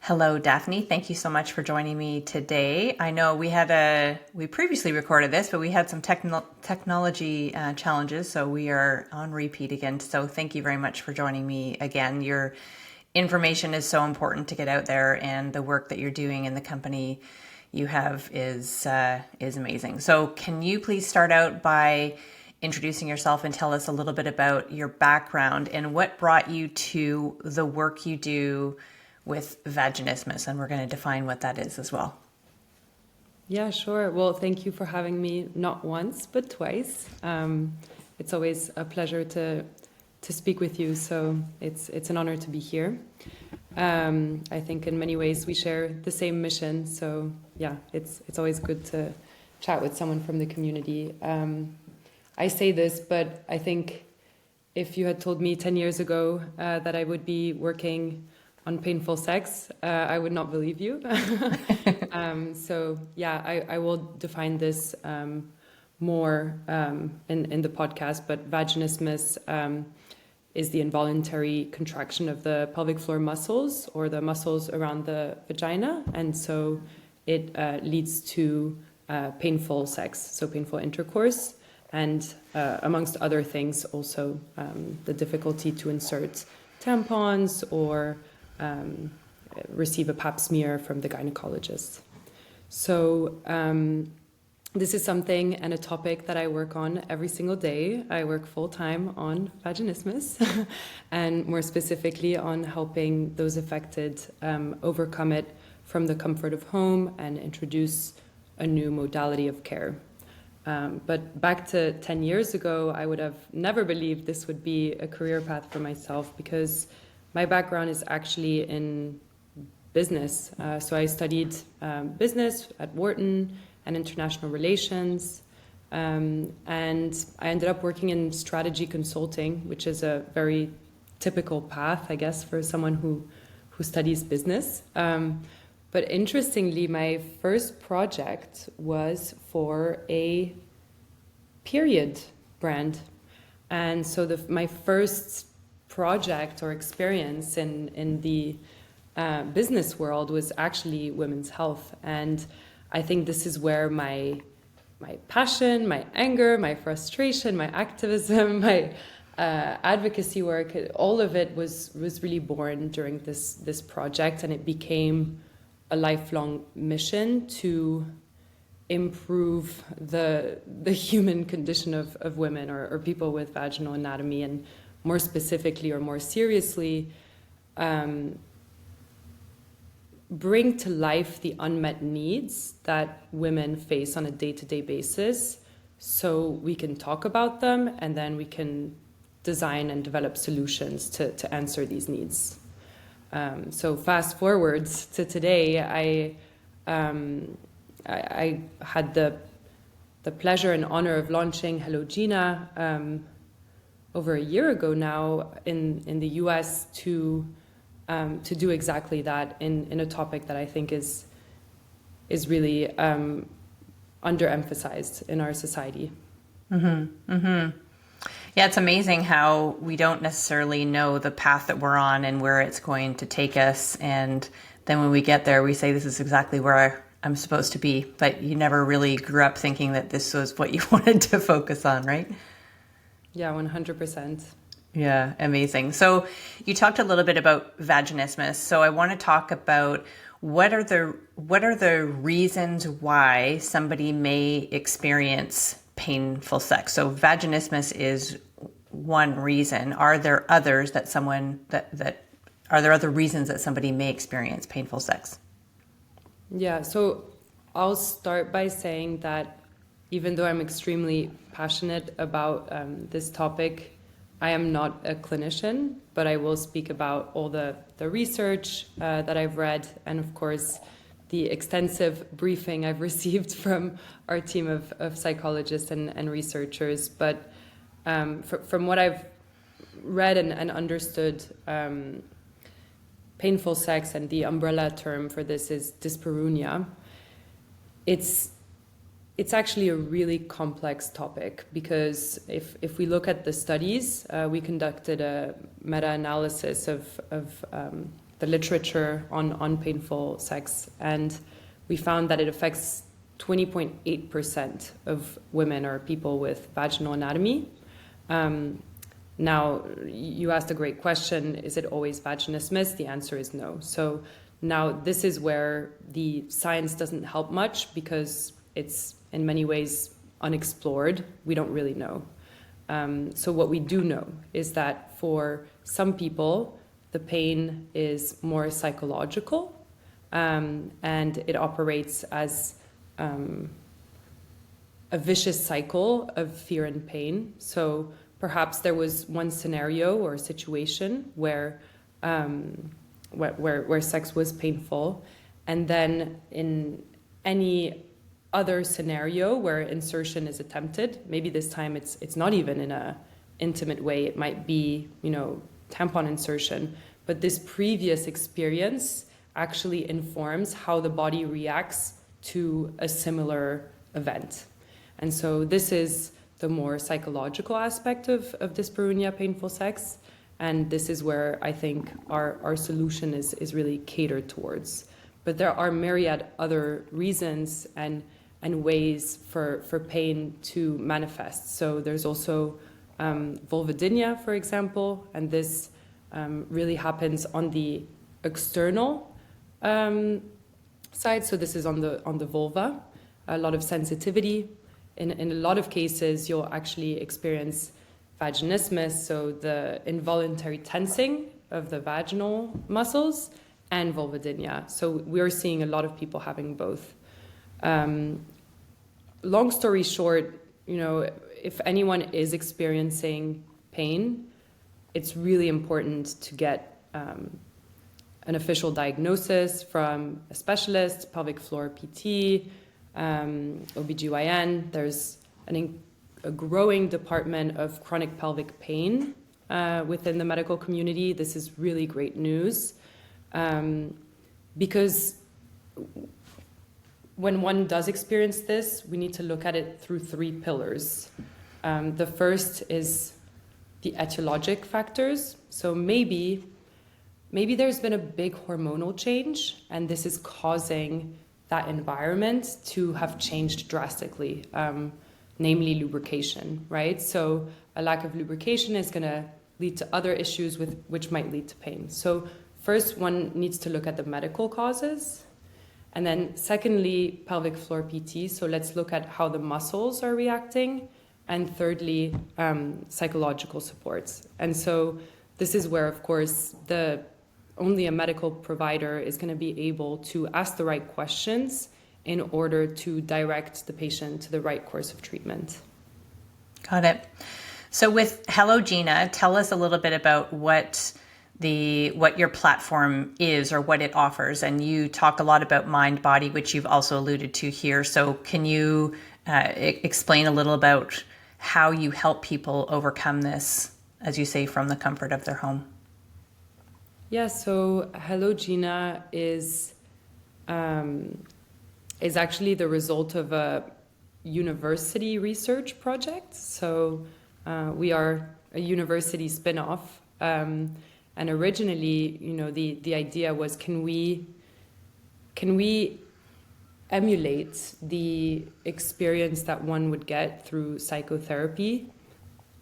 Hello, Daphne. Thank you so much for joining me today. I know we previously recorded this, but we had some technology challenges, so we are on repeat again. So thank you very much for joining me again. Your information is so important to get out there, and the work that you're doing in the company you have is amazing. So can you please start out by introducing yourself and tell us a little bit about your background and what brought you to the work you do with vaginismus, and we're going to define what that is as well. Yeah, sure. Well, thank you for having me not once, but twice. It's always a pleasure to speak with you, so it's an honor to be here. I think in many ways we share the same mission, so yeah, it's always good to chat with someone from the community. I say this, but I think if you had told me 10 years ago that I would be working on painful sex, I would not believe you. So yeah, I will define this more in the podcast, but vaginismus is the involuntary contraction of the pelvic floor muscles or the muscles around the vagina, and so it leads to painful sex, so painful intercourse, and amongst other things also the difficulty to insert tampons or receive a pap smear from the gynecologist. So this is something and a topic that I work on every single day. I work full-time on vaginismus and more specifically on helping those affected overcome it from the comfort of home and introduce a new modality of care. But back to 10 years ago, I would have never believed this would be a career path for myself because my background is actually in business. So I studied business at Wharton and international relations. And I ended up working in strategy consulting, which is a very typical path, I guess, for someone who studies business. But interestingly, my first project was for a period brand. And so my first project or experience in the business world was actually women's health. And I think this is where my passion, my anger, my frustration, my activism, my advocacy work, all of it was really born during this project, and it became a lifelong mission to improve the human condition of women or people with vaginal anatomy, and more specifically or more seriously, bring to life the unmet needs that women face on a day-to-day basis so we can talk about them and then we can design and develop solutions to answer these needs. So fast forwards to today, I had the pleasure and honor of launching HelloGina over a year ago now in the US to do exactly that in a topic that I think is really underemphasized in our society. Mm-hmm. Mm-hmm. Yeah, it's amazing how we don't necessarily know the path that we're on and where it's going to take us. And then when we get there, we say, this is exactly where I'm supposed to be. But you never really grew up thinking that this was what you wanted to focus on, right? Yeah, 100%. Yeah, amazing. So you talked a little bit about vaginismus. So I want to talk about what are the reasons why somebody may experience painful sex. So vaginismus is one reason. Are there others that are there other reasons that somebody may experience painful sex? Yeah, so I'll start by saying that even though I'm extremely passionate about this topic, I am not a clinician, but I will speak about all the research that I've read and, of course, the extensive briefing I've received from our team of psychologists and researchers. But from what I've read and understood, painful sex, and the umbrella term for this is dyspareunia. It's it's actually a really complex topic, because if we look at the studies, we conducted a meta-analysis of the literature on painful sex, and we found that it affects 20.8% of women or people with vaginal anatomy. Now, you asked a great question, is it always vaginismus? The answer is no. So now this is where the science doesn't help much, because it's in many ways unexplored. We don't really know. So what we do know is that for some people, the pain is more psychological, and it operates as a vicious cycle of fear and pain. So perhaps there was one scenario or a situation where sex was painful, and then in any other scenario where insertion is attempted, maybe this time it's not even in a intimate way, it might be, tampon insertion, but this previous experience actually informs how the body reacts to a similar event. And so this is the more psychological aspect of dyspareunia, painful sex, and this is where I think our solution is really catered towards. But there are myriad other reasons and ways for pain to manifest. So there's also vulvodynia, for example, and this really happens on the external side. So this is on the vulva, a lot of sensitivity. In a lot of cases, you'll actually experience vaginismus, so the involuntary tensing of the vaginal muscles, and vulvodynia. So we're seeing a lot of people having both. Long story short, if anyone is experiencing pain, it's really important to get an official diagnosis from a specialist, pelvic floor PT, OBGYN. There's a growing department of chronic pelvic pain within the medical community. This is really great news, because when one does experience this, we need to look at it through three pillars. The first is the etiologic factors. So maybe there's been a big hormonal change, and this is causing that environment to have changed drastically, namely lubrication, right? So a lack of lubrication is going to lead to other issues which might lead to pain. So first, one needs to look at the medical causes. And then secondly, pelvic floor PT. So let's look at how the muscles are reacting. And thirdly, psychological supports. And so this is where, of course, only a medical provider is going to be able to ask the right questions in order to direct the patient to the right course of treatment. Got it. So with HelloGina, tell us a little bit about what your platform is or what it offers. And you talk a lot about mind body, which you've also alluded to here. So can you explain a little about how you help people overcome this, as you say, from the comfort of their home? Yeah, so HelloGina is actually the result of a university research project. So we are a university spin-off. And originally, the idea was, can we emulate the experience that one would get through psychotherapy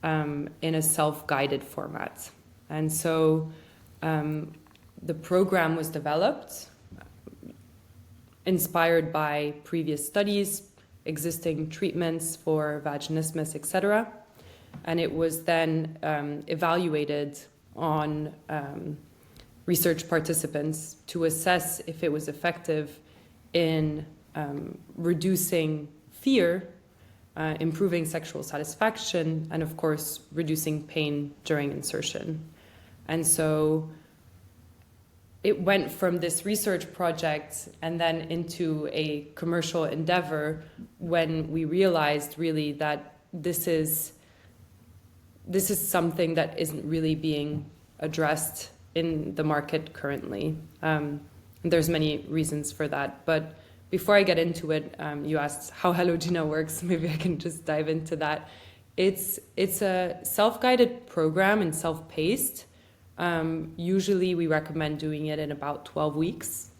in a self-guided format? And so the program was developed, inspired by previous studies, existing treatments for vaginismus, etc. And it was then evaluated on research participants to assess if it was effective in reducing fear, improving sexual satisfaction, and of course, reducing pain during insertion. And so it went from this research project and then into a commercial endeavor when we realized really that this is something that isn't really being addressed in the market currently. There's many reasons for that, but before I get into it, you asked how HelloGina works. Maybe I can just dive into that. It's a self-guided program and self-paced. Usually we recommend doing it in about 12 weeks.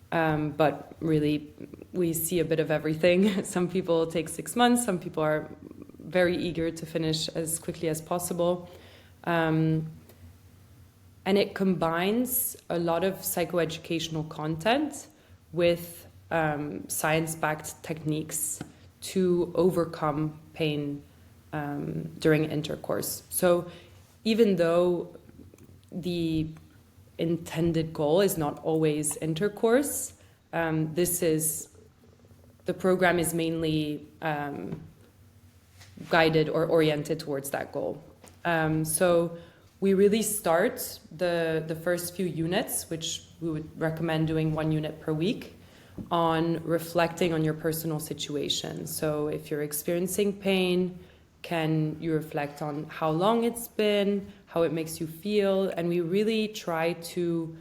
But really, we see a bit of everything. Some people take 6 months. Some people are very eager to finish as quickly as possible. And it combines a lot of psychoeducational content with science-backed techniques to overcome pain during intercourse. So even though the intended goal is not always intercourse, the program is mainly guided or oriented towards that goal. So we really start the first few units, which we would recommend doing 1 unit per week, on reflecting on your personal situation. So if you're experiencing pain, can you reflect on how long it's been, how it makes you feel? And we really try to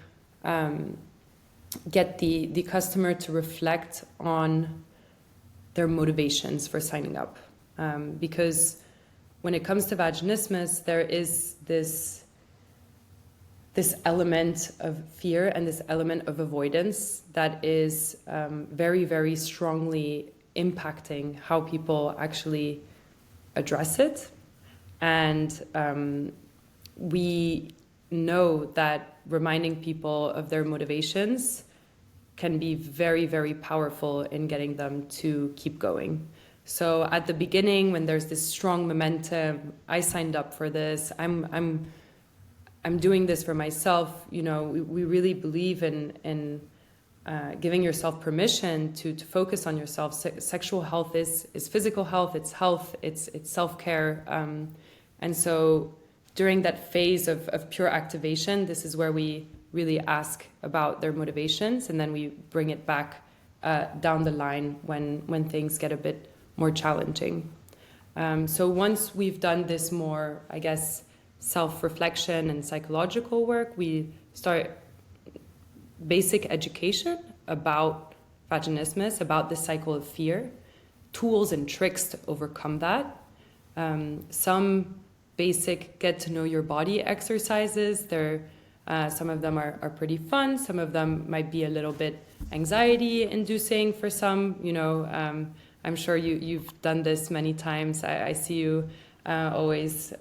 get the customer to reflect on their motivations for signing up. Because when it comes to vaginismus, there is this element of fear and this element of avoidance that is very, very strongly impacting how people actually address it. And we know that reminding people of their motivations can be very, very powerful in getting them to keep going. So at the beginning, when there's this strong momentum, I signed up for this, I'm doing this for myself, we really believe in giving yourself permission to focus on yourself. Sexual health is physical health, it's self-care. And so during that phase of pure activation, this is where we really ask about their motivations, and then we bring it back down the line when things get a bit more challenging. So once we've done this more, I guess, self-reflection and psychological work, we start basic education about vaginismus, about the cycle of fear, tools and tricks to overcome that. Some basic get to know your body exercises. Some of them are pretty fun. Some of them might be a little bit anxiety inducing for some. I'm sure you've done this many times. I see you always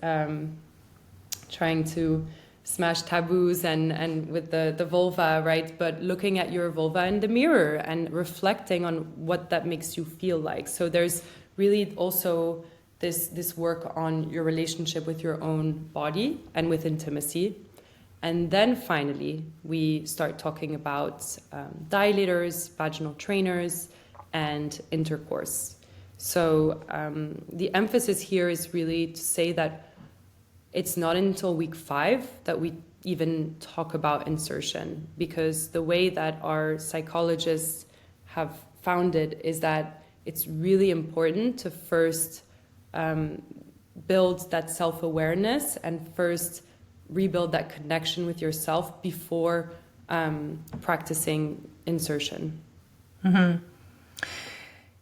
trying to smash taboos and with the vulva, right? But looking at your vulva in the mirror and reflecting on what that makes you feel like. So there's really also this work on your relationship with your own body and with intimacy. And then finally, we start talking about dilators, vaginal trainers, and intercourse. So the emphasis here is really to say that it's not until week 5 that we even talk about insertion, because the way that our psychologists have found it is that it's really important to first build that self-awareness and first rebuild that connection with yourself before practicing insertion. Mm-hmm.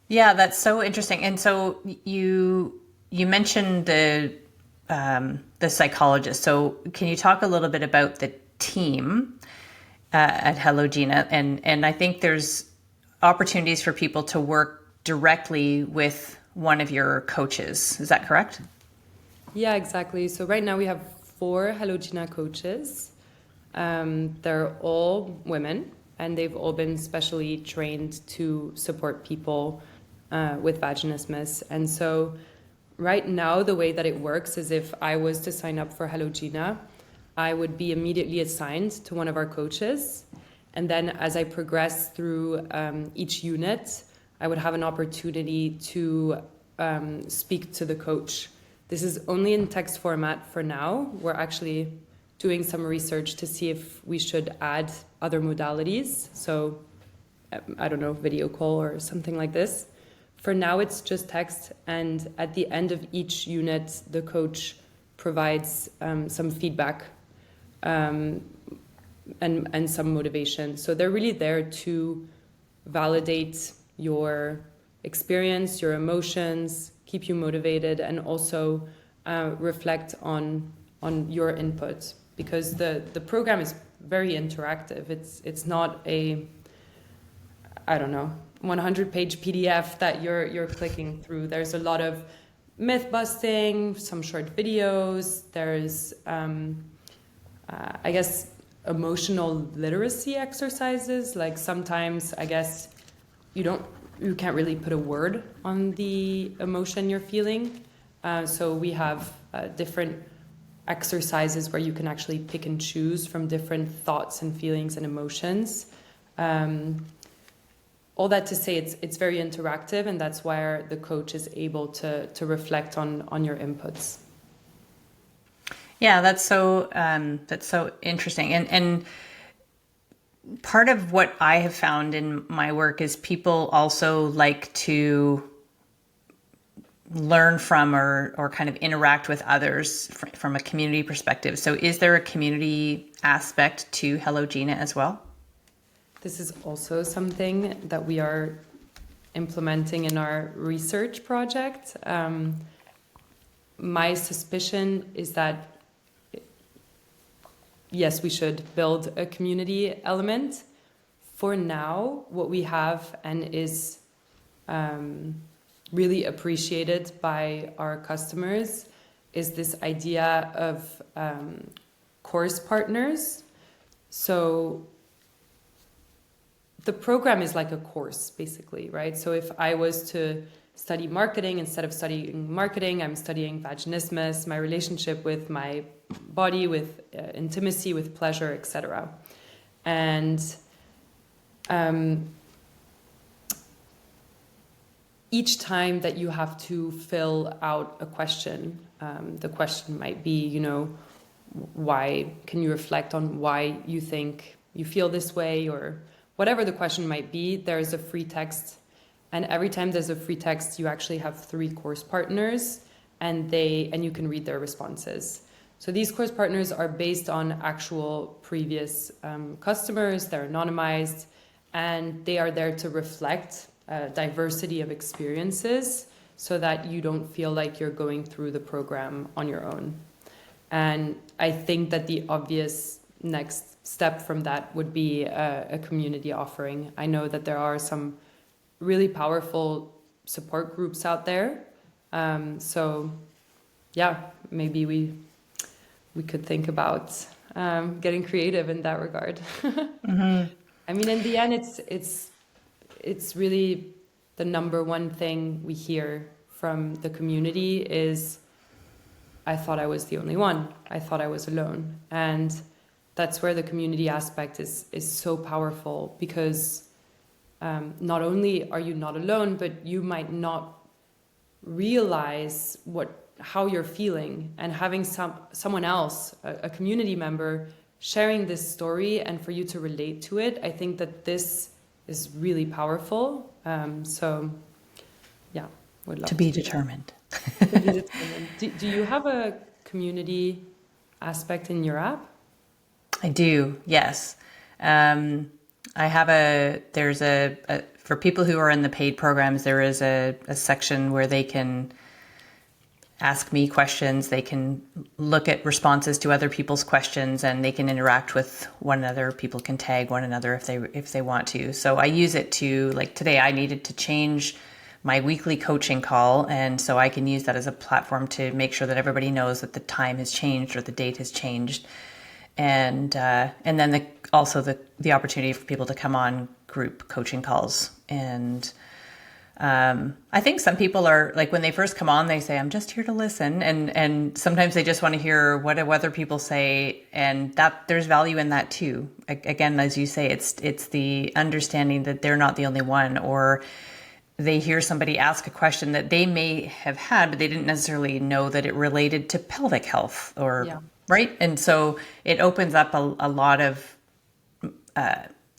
Yeah, that's so interesting. And so you mentioned the psychologist. So can you talk a little bit about the team at HelloGina? And I think there's opportunities for people to work directly with one of your coaches. Is that correct? Yeah, exactly. So right now we have 4 HelloGina coaches. They're all women, and they've all been specially trained to support people with vaginismus. And so right now, the way that it works is if I was to sign up for HelloGina, I would be immediately assigned to one of our coaches. And then as I progress through each unit, I would have an opportunity to speak to the coach. This is only in text format for now. We're actually doing some research to see if we should add other modalities. So, I don't know, video call or something like this. For now, it's just text. And at the end of each unit, the coach provides some feedback and some motivation. So they're really there to validate your experience, your emotions, keep you motivated, and also reflect on your input, because the program is very interactive. It's not a, I don't know, 100-page PDF that you're clicking through. There's a lot of myth busting, some short videos. There's I guess emotional literacy exercises. Like sometimes I guess you can't really put a word on the emotion you're feeling. So we have different exercises where you can actually pick and choose from different thoughts and feelings and emotions. All that to say, it's very interactive, and that's where the coach is able to reflect on your inputs. Yeah, that's so interesting. And part of what I have found in my work is people also like to learn from or kind of interact with others from a community perspective. So is there a community aspect to HelloGina as well? This is also something that we are implementing in our research project. My suspicion is that, yes, we should build a community element. For now, what we have and is really appreciated by our customers is this idea of course partners. So the program is like a course, basically, right? So if I was to study marketing, instead of studying marketing, I'm studying vaginismus, my relationship with my body, with intimacy, with pleasure, etc. And each time that you have to fill out a question, the question might be, why can you reflect on why you think you feel this way, or whatever the question might be, there's a free text. And every time there's a free text, you actually have 3 course partners, and you can read their responses. So these course partners are based on actual previous customers. They're anonymized, and they are there to reflect a diversity of experiences so that you don't feel like you're going through the program on your own. And I think that the obvious next step from that would be a community offering. I know that there are some really powerful support groups out there. So yeah, maybe we could think about getting creative in that regard. Mm-hmm. I mean, in the end, it's really the number one thing we hear from the community is, I thought I was the only one. I thought I was alone. And that's where the community aspect is so powerful, because not only are you not alone, but you might not realize how you're feeling, and having someone else, a community member, sharing this story and for you to relate to it, I think that this is really powerful. So yeah, would love to be determined. To be determined. Do you have a community aspect in your app? I do, yes. I have there's for people who are in the paid programs, there is a section where they can ask me questions. They can look at responses to other people's questions, and they can interact with one another. People can tag one another if they want to. So I use it to, like today, I needed to change my weekly coaching call, and so I can use that as a platform to make sure that everybody knows that the time has changed or the date has changed. And then also the opportunity for people to come on group coaching calls. And I think some people are like, when they first come on, they say, I'm just here to listen. And sometimes they just want to hear what other people say. And that there's value in that too. Again, as you say, it's the understanding that they're not the only one, or they hear somebody ask a question that they may have had, but they didn't necessarily know that it related to pelvic health or... Yeah. Right. And so it opens up a lot of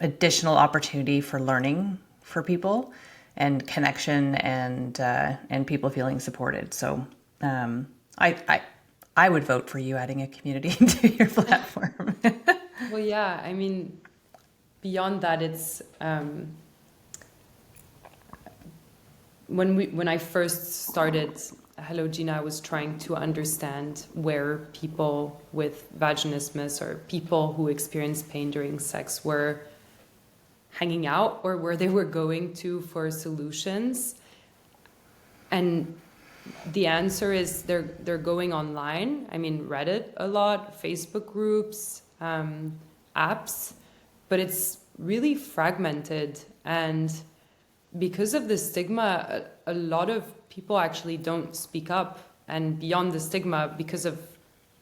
additional opportunity for learning for people, and connection, and people feeling supported. So I would vote for you adding a community to your platform. Well, yeah, I mean, beyond that, it's when I first started HelloGina, I was trying to understand where people with vaginismus or people who experience pain during sex were hanging out or where they were going to for solutions. And the answer is they're going online. I mean, Reddit a lot, Facebook groups, apps, but it's really fragmented. And because of the stigma, a lot of people actually don't speak up. And beyond the stigma, because of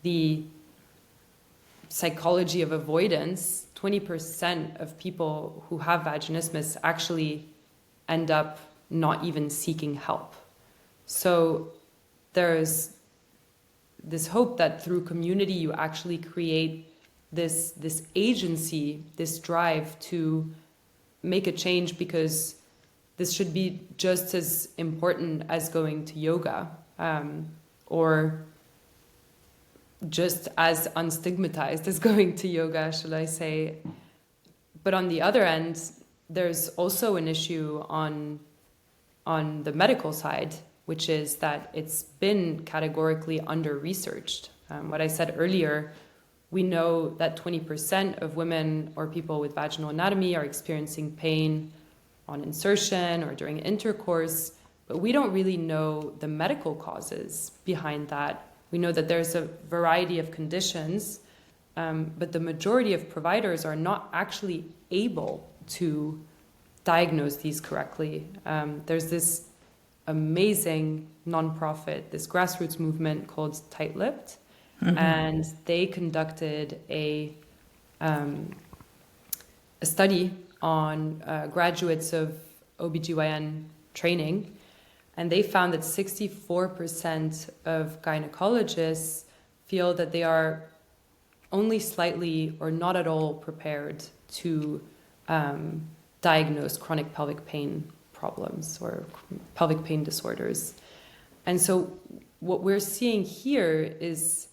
the psychology of avoidance, 20% of people who have vaginismus actually end up not even seeking help. So there's this hope that through community you actually create this agency, this drive to make a change, because this should be just as important as going to yoga, or just as unstigmatized as going to yoga, shall I say. But on the other end, there's also an issue on the medical side, which is that it's been categorically under-researched. What I said earlier, we know that 20% of women or people with vaginal anatomy are experiencing pain on insertion or during intercourse, but we don't really know the medical causes behind that. We know that there's a variety of conditions, but the majority of providers are not actually able to diagnose these correctly. There's this amazing nonprofit, this grassroots movement called Tight-Lipped, and they conducted a study on graduates of OBGYN training, and they found that 64% of gynecologists feel that they are only slightly or not at all prepared to diagnose chronic pelvic pain problems or pelvic pain disorders. And so what we're seeing here is,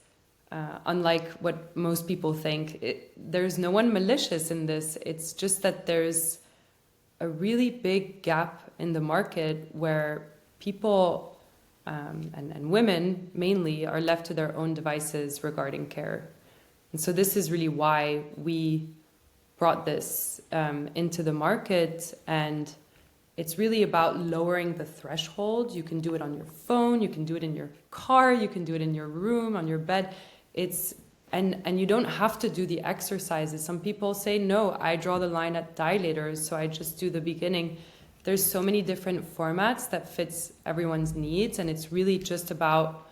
unlike what most people think, there's no one malicious in this. It's just that there's a really big gap in the market where people, and women mainly, are left to their own devices regarding care. And so this is really why we brought this into the market, and it's really about lowering the threshold. You can do it on your phone, you can do it in your car, you can do it in your room, on your bed. And you don't have to do the exercises. Some people say, no, I draw the line at dilators, so I just do the beginning. There's so many different formats that fits everyone's needs, and it's really just about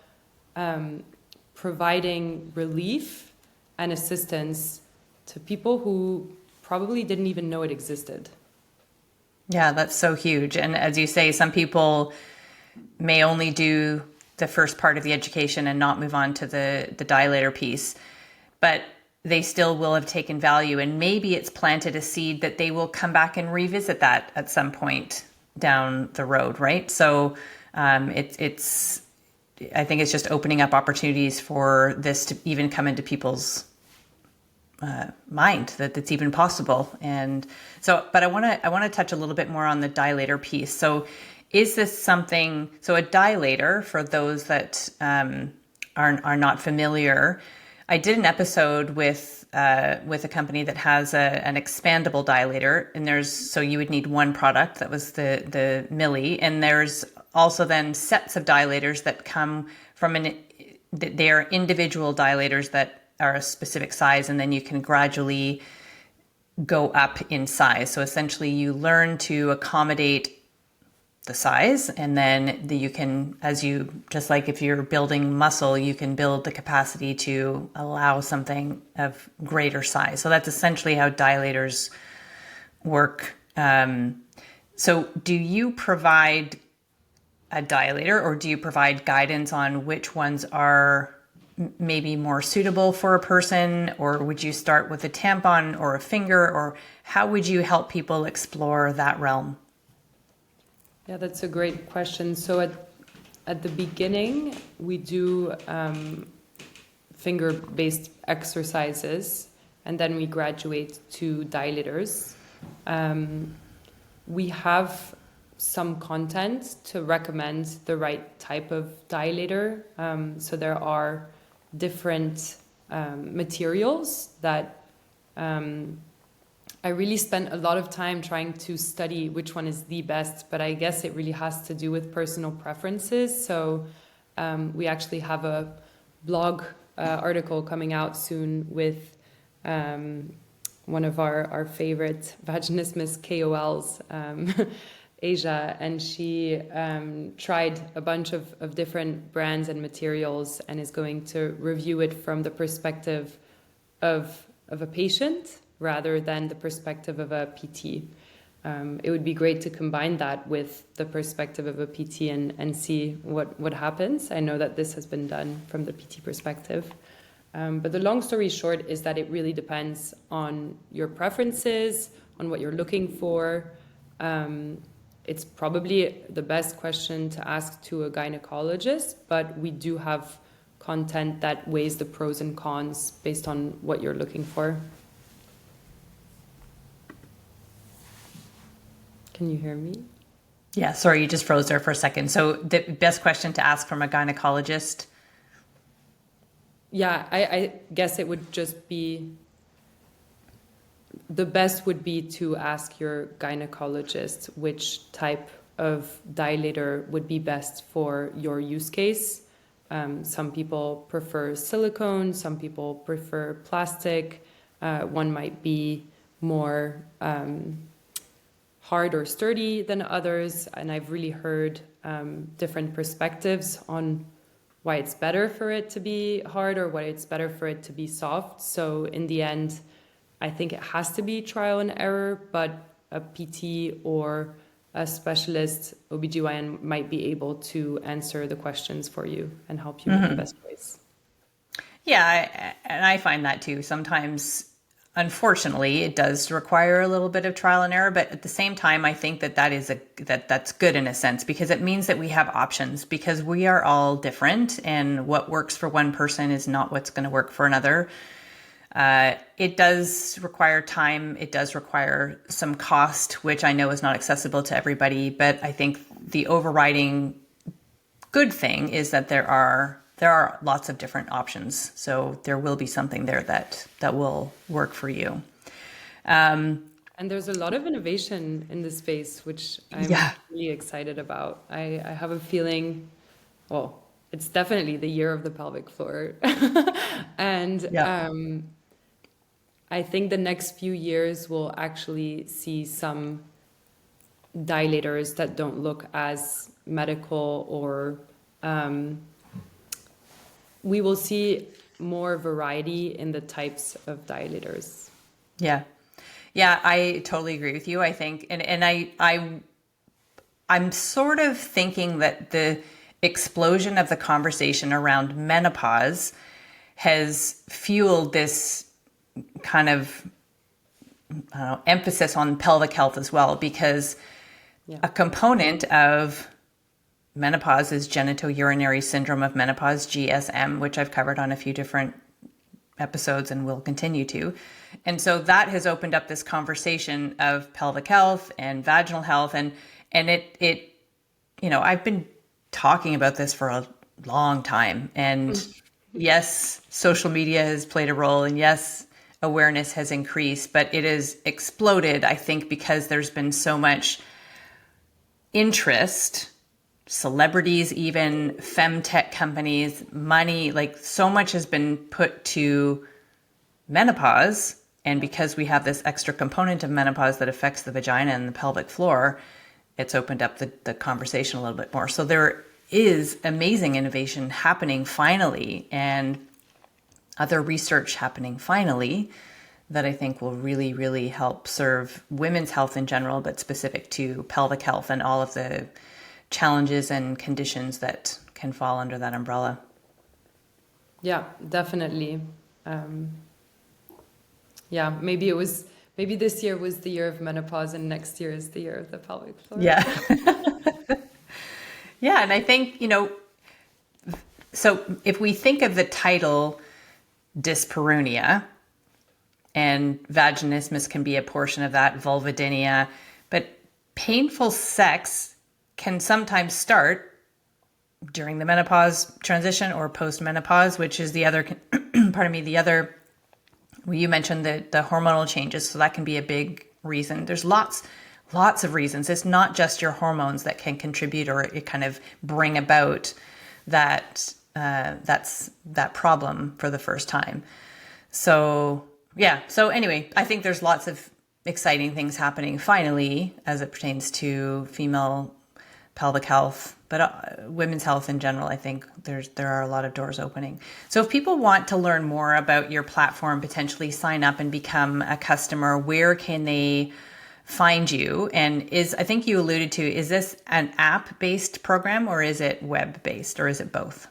providing relief and assistance to people who probably didn't even know it existed. Yeah, that's so huge. And as you say, some people may only do the first part of the education and not move on to the dilator piece, but they still will have taken value, and maybe it's planted a seed that they will come back and revisit that at some point down the road, right? So it's I think it's just opening up opportunities for this to even come into people's mind, that it's even possible. And so, but I want to touch a little bit more on the dilator piece. So is this something, so a dilator, for those that are not familiar, I did an episode with a company that has an expandable dilator, and so you would need one product, that was the Milli, and there's also then sets of dilators that come from they are individual dilators that are a specific size, and then you can gradually go up in size. So essentially you learn to accommodate the size, and then you can, just like if you're building muscle, you can build the capacity to allow something of greater size. So that's essentially how dilators work. So do you provide a dilator, or do you provide guidance on which ones are maybe more suitable for a person, or would you start with a tampon or a finger, or how would you help people explore that realm? Yeah, that's a great question. So at the beginning, we do finger-based exercises, and then we graduate to dilators. We have some content to recommend the right type of dilator. So there are different materials that I really spent a lot of time trying to study which one is the best, but I guess it really has to do with personal preferences. So we actually have a blog article coming out soon with one of our favorite vaginismus KOLs, Asia, and she tried a bunch of different brands and materials and is going to review it from the perspective of a patient rather than the perspective of a PT. It would be great to combine that with the perspective of a PT and see what happens. I know that this has been done from the PT perspective. But the long story short is that it really depends on your preferences, on what you're looking for. It's probably the best question to ask to a gynecologist, but we do have content that weighs the pros and cons based on what you're looking for. Can you hear me? Yeah, sorry, you just froze there for a second. So the best question to ask from a gynecologist? Yeah, I guess it would just be, the best would be to ask your gynecologist which type of dilator would be best for your use case. Some people prefer silicone, some people prefer plastic. One might be more hard or sturdy than others. And I've really heard different perspectives on why it's better for it to be hard or why it's better for it to be soft. So in the end, I think it has to be trial and error, but a PT or a specialist OBGYN might be able to answer the questions for you and help you make the best choice. Yeah, and I find that too. Sometimes, unfortunately, it does require a little bit of trial and error, but at the same time, I think that's good in a sense, because it means that we have options, because we are all different, and what works for one person is not what's going to work for another. It does require time. It does require some cost, which I know is not accessible to everybody, but I think the overriding good thing is that there are lots of different options. So there will be something there that will work for you. And there's a lot of innovation in this space, which I'm really excited about. I have a feeling, well, it's definitely the year of the pelvic floor. And I think the next few years will actually see some dilators that don't look as medical, or we will see more variety in the types of dilators. Yeah, I totally agree with you. I think, and I'm sort of thinking that the explosion of the conversation around menopause has fueled this kind of emphasis on pelvic health as well, because a component of menopause is genitourinary syndrome of menopause, GSM, which I've covered on a few different episodes and will continue to. And so that has opened up this conversation of pelvic health and vaginal health. And it, I've been talking about this for a long time. And yes, social media has played a role, and yes, awareness has increased, but it has exploded, I think, because there's been so much interest, celebrities, even femtech companies, money, like so much has been put to menopause. And because we have this extra component of menopause that affects the vagina and the pelvic floor, it's opened up the conversation a little bit more. So there is amazing innovation happening finally, and other research happening finally, that I think will really, really help serve women's health in general, but specific to pelvic health and all of the challenges and conditions that can fall under that umbrella. Yeah, definitely. Maybe this year was the year of menopause and next year is the year of the pelvic floor. Yeah. Yeah. And I think, so if we think of the title dyspareunia, and vaginismus can be a portion of that, vulvodynia, but painful sex can sometimes start during the menopause transition or post-menopause, which is the other, pardon me, well, you mentioned the hormonal changes, so that can be a big reason. There's lots of reasons. It's not just your hormones that can contribute or it kind of bring about that problem for the first time. So yeah. So anyway, I think there's lots of exciting things happening finally as it pertains to female pelvic health, but women's health in general. I think there are a lot of doors opening. So if people want to learn more about your platform, potentially sign up and become a customer, where can they find you? And I think you alluded to, is this an app-based program or is it web-based or is it both?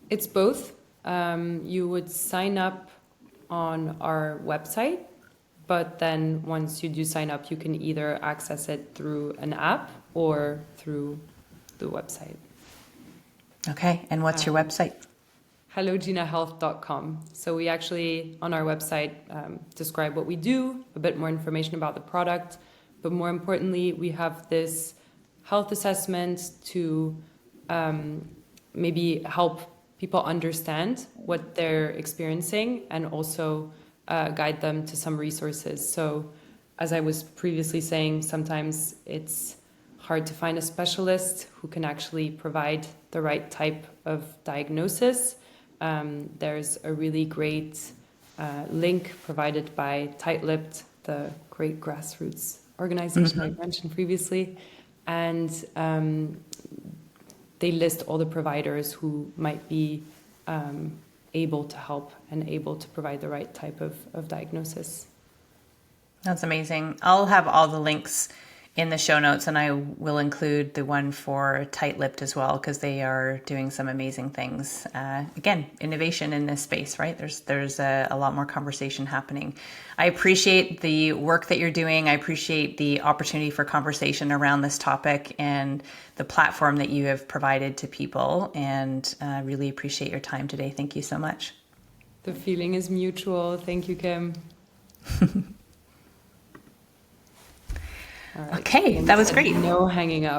It's both. You would sign up on our website, but then once you do sign up, you can either access it through an app or through the website. Okay. And what's your website? HelloGinaHealth.com. So we actually, on our website, describe what we do, a bit more information about the product, but more importantly, we have this health assessment to maybe help people understand what they're experiencing and also guide them to some resources. So as I was previously saying, sometimes it's hard to find a specialist who can actually provide the right type of diagnosis. There's a really great link provided by Tight-Lipped, the great grassroots organization I mentioned previously. And they list all the providers who might be able to help and able to provide the right type of diagnosis. That's amazing. I'll have all the links in the show notes, and I will include the one for Tight-Lipped as well, because they are doing some amazing things. Again, innovation in this space, right? There's a lot more conversation happening. I appreciate the work that you're doing. I appreciate the opportunity for conversation around this topic and the platform that you have provided to people, and really appreciate your time today. Thank you so much. The feeling is mutual. Thank you, Kim. All right. Okay, that was great. No hanging up.